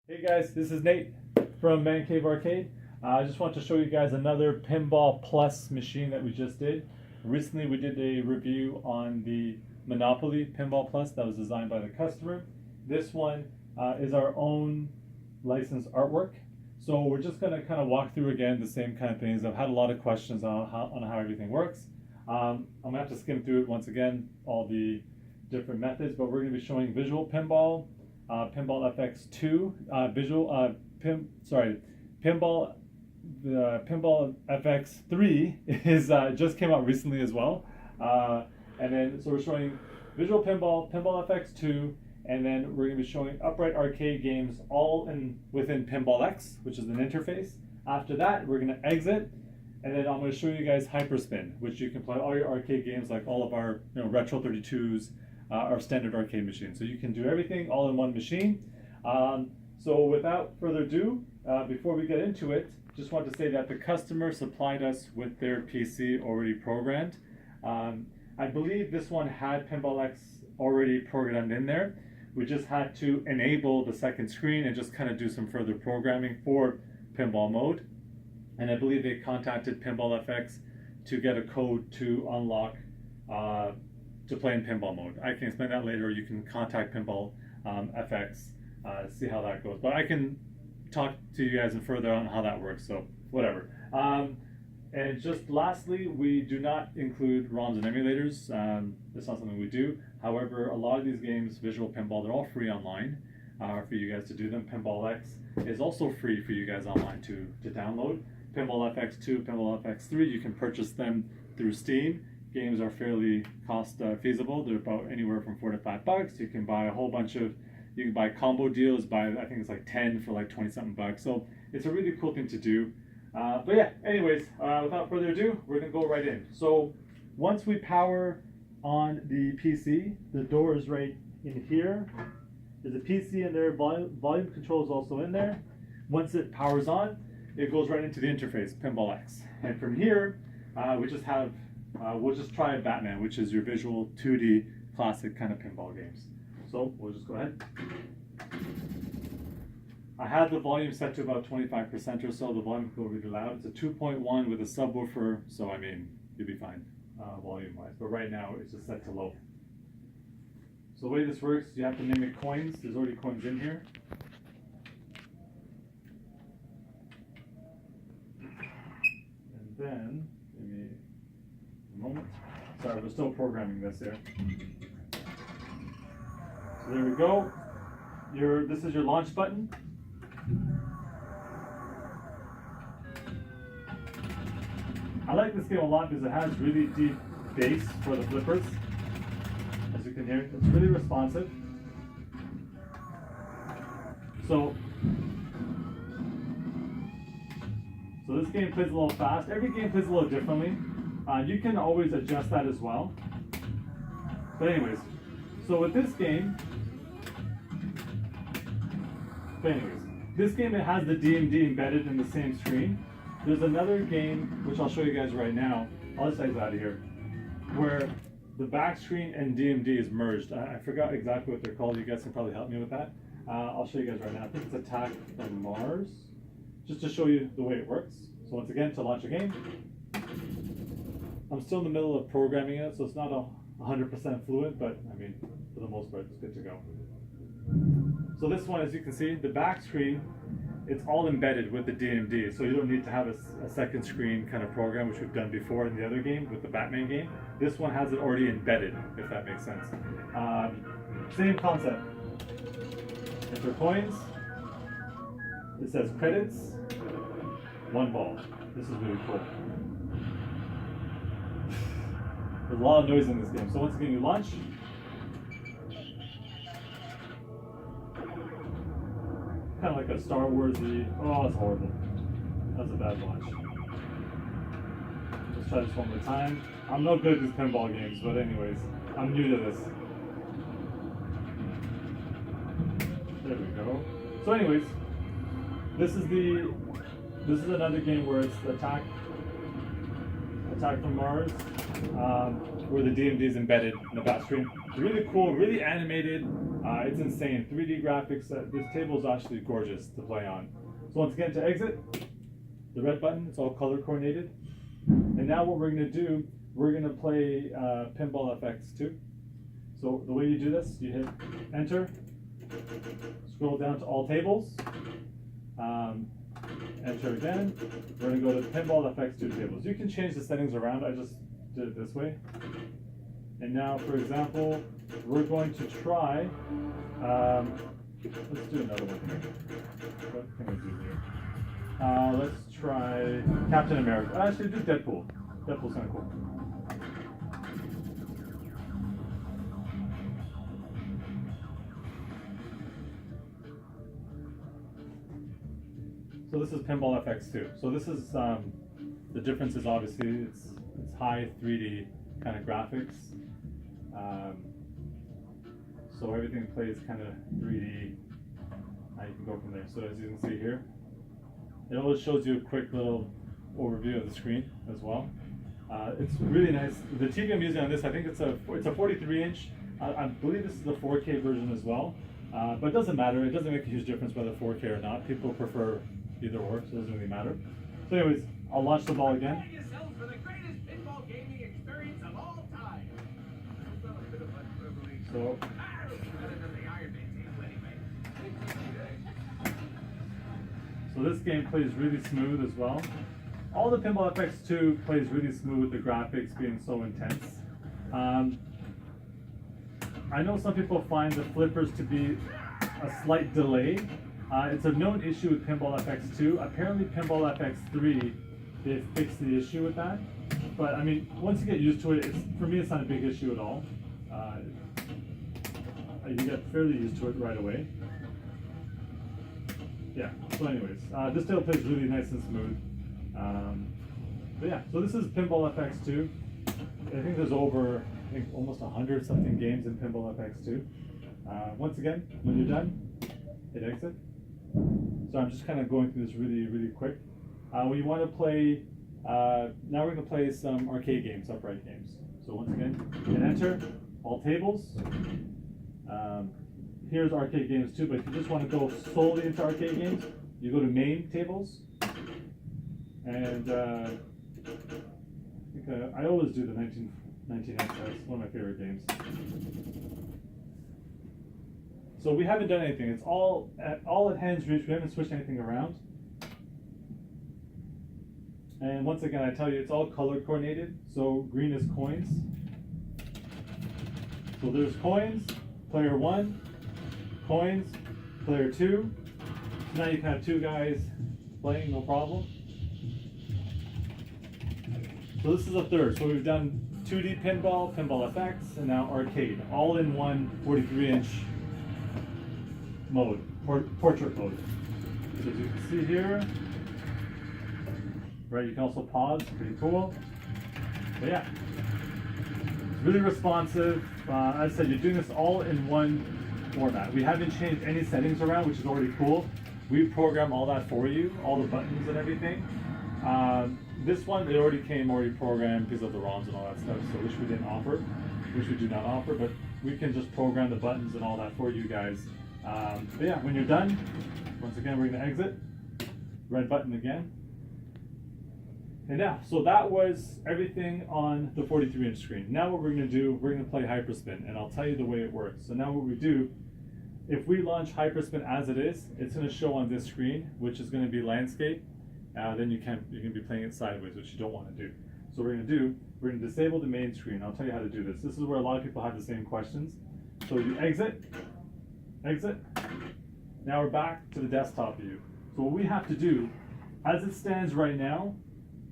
Hey guys, this is Nate from Man Cave Arcade. I just want to show you guys another Pinball Plus machine that we just did. Recently we did a review on the Monopoly Pinball Plus that was designed by the customer. This one is our own licensed artwork. So we're just going to kind of walk through again the same kind of things. I've had a lot of questions on how everything works. I'm going to have to skim through it once again, all the different methods, but we're going to be showing Visual Pinball, Pinball FX2, Pinball FX3 is just came out recently as well, and then so we're showing Visual Pinball, Pinball FX2, and then we're going to be showing upright arcade games all within PinballX, which is an interface. After that, we're going to exit, and then I'm going to show you guys Hyperspin, which you can play all your arcade games like all of our Retro 32s. Our standard arcade machine. So you can do everything all in one machine. So without further ado, before we get into it, just want to say that the customer supplied us with their PC already programmed. I believe this one had PinballX already programmed in there. We just had to enable the second screen and just kind of do some further programming for pinball mode. And I believe they contacted Pinball FX to get a code to unlock to play in pinball mode. I can explain that later. You can contact Pinball FX, see how that goes. But I can talk to you guys further on how that works, so whatever. And just lastly, we do not include ROMs and emulators. That's not something we do. However, a lot of these games, Visual Pinball, they're all free online for you guys to do them. PinballX is also free for you guys online to download. Pinball FX2, Pinball FX3, you can purchase them through Steam. Games are fairly cost feasible. They're about anywhere from $4 to $5. You can buy a whole bunch of, you can buy combo deals, I think it's like 10 for like 20 something bucks. So it's a really cool thing to do. But yeah, anyways, without further ado, we're gonna go right in. So once we power on the PC, the door is right in here. There's a PC in there, volume control is also in there. Once it powers on, it goes right into the interface, PinballX. And from here, we just have we'll just try Batman, which is your visual 2D classic kind of pinball games. So we'll just go ahead. I had the volume set to about 25% or so. The volume can go really loud. It's a 2.1 with a subwoofer, so I mean, you'll be fine volume-wise. But right now, it's just set to low. So the way this works, you have to mimic coins. There's already coins in here. And then, maybe moment. Sorry, we're still programming this here. So there we go. This is your launch button. I like this game a lot because it has really deep bass for the flippers. As you can hear, it's really responsive. So this game plays a little fast. Every game plays a little differently. You can always adjust that as well. But anyways, so with this game, it has the DMD embedded in the same screen. There's another game, which I'll show you guys right now. I'll just exit out of here, where the back screen and DMD is merged. I forgot exactly what they're called. You guys can probably help me with that. I'll show you guys right now. I think it's Attack from Mars, just to show you the way it works. So once again, to launch a game, I'm still in the middle of programming it, so it's not 100% fluent, but I mean, for the most part, it's good to go. So this one, as you can see, the back screen, it's all embedded with the DMD, so you don't need to have a second screen kind of program, which we've done before in the other game with the Batman game. This one has it already embedded, if that makes sense. Same concept. Enter coins. It says credits, 1 ball. This is really cool. There's a lot of noise in this game. So once again, you launch. Kind of like a Star Wars-y. Oh, it's horrible. That's a bad launch. Let's try this one more time. I'm no good at these pinball games, but anyways, I'm new to this. There we go. So anyways, this is another game where it's Attack from Mars, where the DMD is embedded in the back screen. Really cool, really animated. It's insane. 3D graphics. This table is actually gorgeous to play on. So once again, to exit, the red button, it's all color coordinated. And now what we're going to do, we're going to play Pinball FX2. So the way you do this, you hit enter, scroll down to all tables, enter again. We're going to go to Pinball FX2 tables. You can change the settings around. I just did it this way. And now, for example, we're going to try, let's do another one here. What can we do here? Let's try Captain America. Actually, do Deadpool. Deadpool's kind of cool. So this is Pinball FX2. So this is, the difference is obviously it's high 3D kind of graphics. So everything plays kind of 3D. Now you can go from there. So as you can see here, it always shows you a quick little overview of the screen as well. It's really nice. The TV I'm using on this, I think it's a 43-inch. I believe this is the 4K version as well. But it doesn't matter. It doesn't make a huge difference whether 4K or not. People prefer either or, so it doesn't really matter. So anyways, I'll launch the ball again. For the greatest pinball gaming experience of all time. So this game plays really smooth as well. All the Pinball FX2 plays really smooth, the graphics being so intense. I know some people find the flippers to be a slight delay. It's a known issue with Pinball FX2. Apparently Pinball FX3, they fixed the issue with that. But I mean, once you get used to it, for me it's not a big issue at all. You get fairly used to it right away. Yeah, so anyways, this table plays really nice and smooth. But yeah, so this is Pinball FX2. I think there's over, almost 100 something games in Pinball FX2. Once again, when you're done, hit exit. So I'm just kind of going through this really, really quick. We want to play, now we're going to play some arcade games, upright games. So once again, hit enter, all tables. Here's arcade games too, but if you just want to go solely into arcade games, you go to main tables. And I always do the 19XX, that's one of my favorite games. So we haven't done anything. It's all at hand's reach. We haven't switched anything around. And once again, I tell you, it's all color coordinated. So green is coins. So there's coins, player 1, coins, player 2. So now you can have 2 guys playing, no problem. So this is a third. So we've done 2D pinball, Pinball FX, and now arcade, all in one 43-inch mode, portrait mode. So as you can see here, right, you can also pause, pretty cool. But yeah, it's really responsive. As I said, you're doing this all in one format. We haven't changed any settings around, which is already cool. We program all that for you, all the buttons and everything. This one, it already came programmed because of the ROMs and all that stuff, so which we didn't offer, which we do not offer, but we can just program the buttons and all that for you guys. But yeah, when you're done, once again, we're going to exit. Red button again. And yeah, so that was everything on the 43-inch screen. Now what we're going to do, we're going to play Hyperspin, and I'll tell you the way it works. So now what we do, if we launch Hyperspin as it is, it's going to show on this screen, which is going to be landscape. Then you can be playing it sideways, which you don't want to do. So what we're going to do, we're going to disable the main screen. I'll tell you how to do this. This is where a lot of people have the same questions. So you exit, exit. Now we're back to the desktop view. So what we have to do, as it stands right now,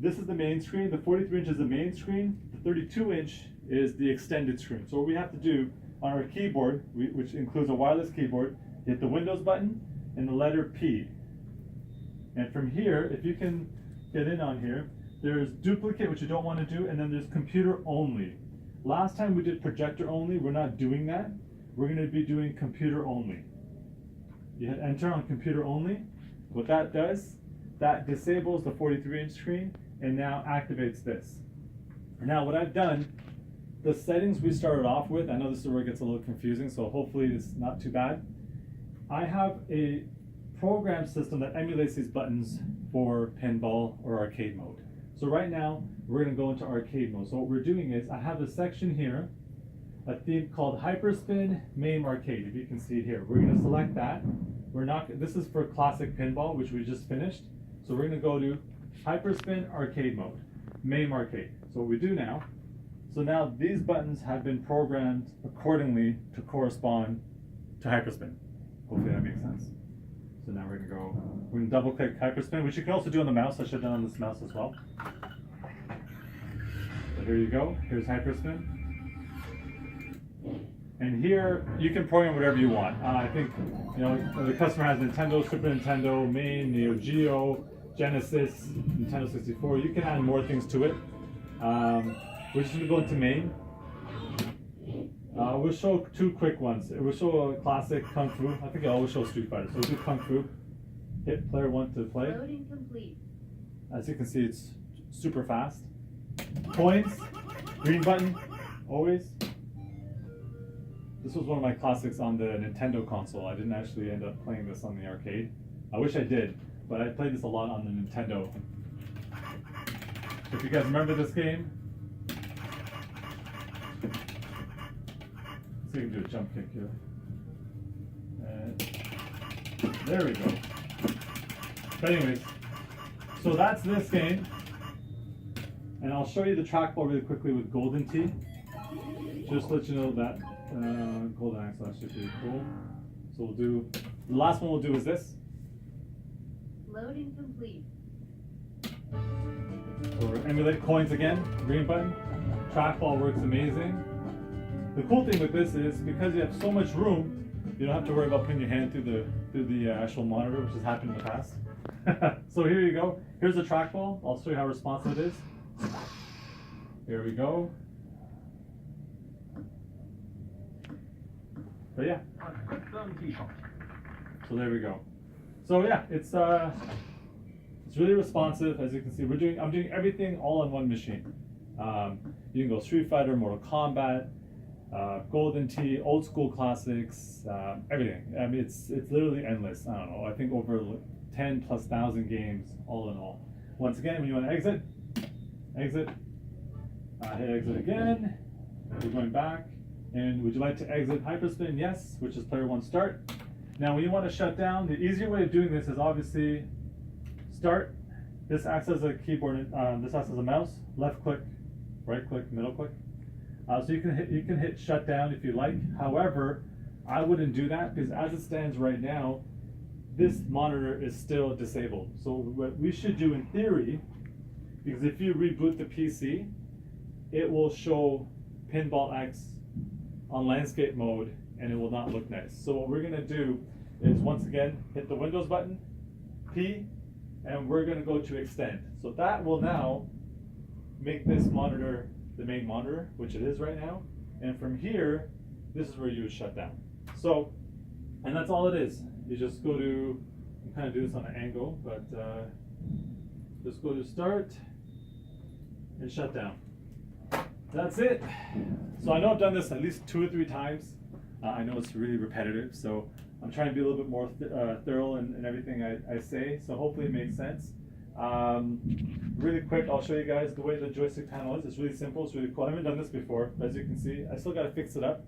this is the main screen. The 43-inch is the main screen. The 32-inch is the extended screen. So what we have to do on our keyboard, which includes a wireless keyboard, hit the Windows button and the letter P. And from here, if you can get in on here, there's duplicate, which you don't want to do, and then there's computer only. Last time we did projector only. We're not doing that. We're going to be doing computer only. You hit enter on computer only. What that does, that disables the 43-inch screen and now activates this. Now what I've done the settings we started off with, I know this is where it gets a little confusing, so hopefully it's not too bad. I have a program system that emulates these buttons for pinball or arcade mode. So right now, we're gonna go into arcade mode. So what we're doing is, I have a section here, a theme called Hyperspin MAME Arcade, if you can see it here. We're gonna select that. This is for classic pinball, which we just finished. So we're gonna go to Hyperspin Arcade Mode, MAME Arcade. So what we do now, so now these buttons have been programmed accordingly to correspond to Hyperspin. Hopefully that makes sense. So now we're gonna double click Hyperspin, which you can also do on the mouse. I should have done on this mouse as well. So here you go, here's Hyperspin. And here, you can program whatever you want. I think, the customer has Nintendo, Super Nintendo, MAME, Neo Geo, Genesis, Nintendo 64. You can add more things to it. We're just gonna go into MAME. We'll show two quick ones. We'll show a classic Kung Fu. I think I always show Street Fighter. So we'll do Kung Fu. Hit player 1 to play. Loading complete. As you can see, it's super fast. Coins, green button, always. This was one of my classics on the Nintendo console. I didn't actually end up playing this on the arcade. I wish I did, but I played this a lot on the Nintendo. If you guys remember this game, let's see if we can do a jump kick here. And there we go. But anyways, so that's this game. And I'll show you the trackball really quickly with Golden Tee. Just to let you know that Golden Axe is actually pretty cool. So we'll do, the last one we'll do is this. Loading complete. So we'll emulate coins again, green button. Trackball works amazing. The cool thing with this is, because you have so much room, you don't have to worry about putting your hand through the actual monitor, which has happened in the past. So here you go. Here's the trackball. I'll show you how responsive it is. Here we go. But yeah. So there we go. So yeah, it's really responsive. As you can see, I'm doing everything all on one machine. You can go Street Fighter, Mortal Kombat, Golden Tee, old school classics, everything. I mean, it's literally endless. I don't know. I think over 10,000+ games all in all. Once again, when you want to exit, hit exit again. We're going back. And would you like to exit Hyperspin? Yes, which is player 1 start. Now, when you want to shut down, the easier way of doing this is obviously start. This acts as a keyboard. This acts as a mouse. Left click, right click, middle click. So you can hit shut down if you like. However, I wouldn't do that because as it stands right now, this monitor is still disabled. So what we should do in theory, because if you reboot the PC, it will show PinballX on landscape mode and it will not look nice. So what we're gonna do is, once again, hit the Windows button, P, and we're gonna go to extend. So that will now make this monitor the main monitor, which it is right now. And from here, this is where you would shut down. So, and that's all it is. You just go to, you kind of do this on an angle, but just go to start and shut down. That's it. So I know I've done this at least 2 or 3 times. I know it's really repetitive, so I'm trying to be a little bit more thorough in everything I say, so hopefully it makes sense. Really quick, I'll show you guys the way the joystick panel is. It's really simple, it's really cool. I haven't done this before, but as you can see, I still got to fix it up.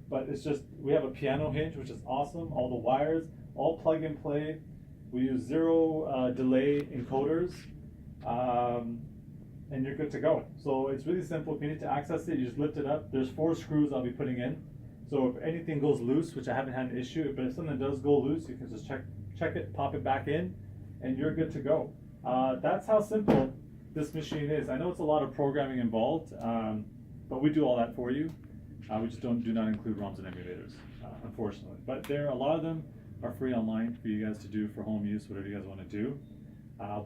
But it's just, we have a piano hinge, which is awesome. All the wires, all plug and play. We use 0 delay encoders. And you're good to go. So it's really simple. If you need to access it, you just lift it up. There's 4 screws I'll be putting in. So if anything goes loose, which I haven't had an issue, but if something does go loose, you can just check it, pop it back in, and you're good to go. That's how simple this machine is. I know it's a lot of programming involved, but we do all that for you. We just do not include ROMs and emulators, unfortunately. But a lot of them are free online for you guys to do for home use, whatever you guys want to do.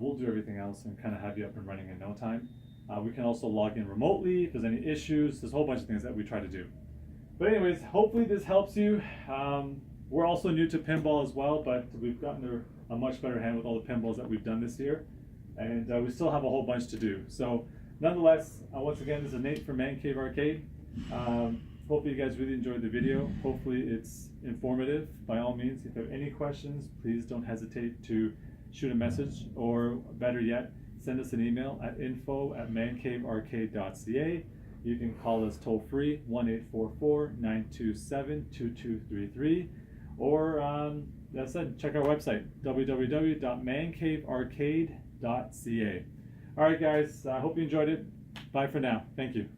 We'll do everything else and kind of have you up and running in no time. We can also log in remotely if there's any issues. There's a whole bunch of things that we try to do. But anyways, hopefully this helps you. We're also new to pinball as well, but we've gotten a much better hand with all the pinballs that we've done this year. And we still have a whole bunch to do. So nonetheless, once again, this is Nate from Man Cave Arcade. Hopefully you guys really enjoyed the video. Hopefully it's informative. By all means, if you have any questions, please don't hesitate to shoot a message, or better yet, send us an email at info@mancavearcade.ca. You can call us toll free 1-844-927-2233, or as I said, check our website www.mancavearcade.ca. All right, guys, I hope you enjoyed it. Bye for now. Thank you.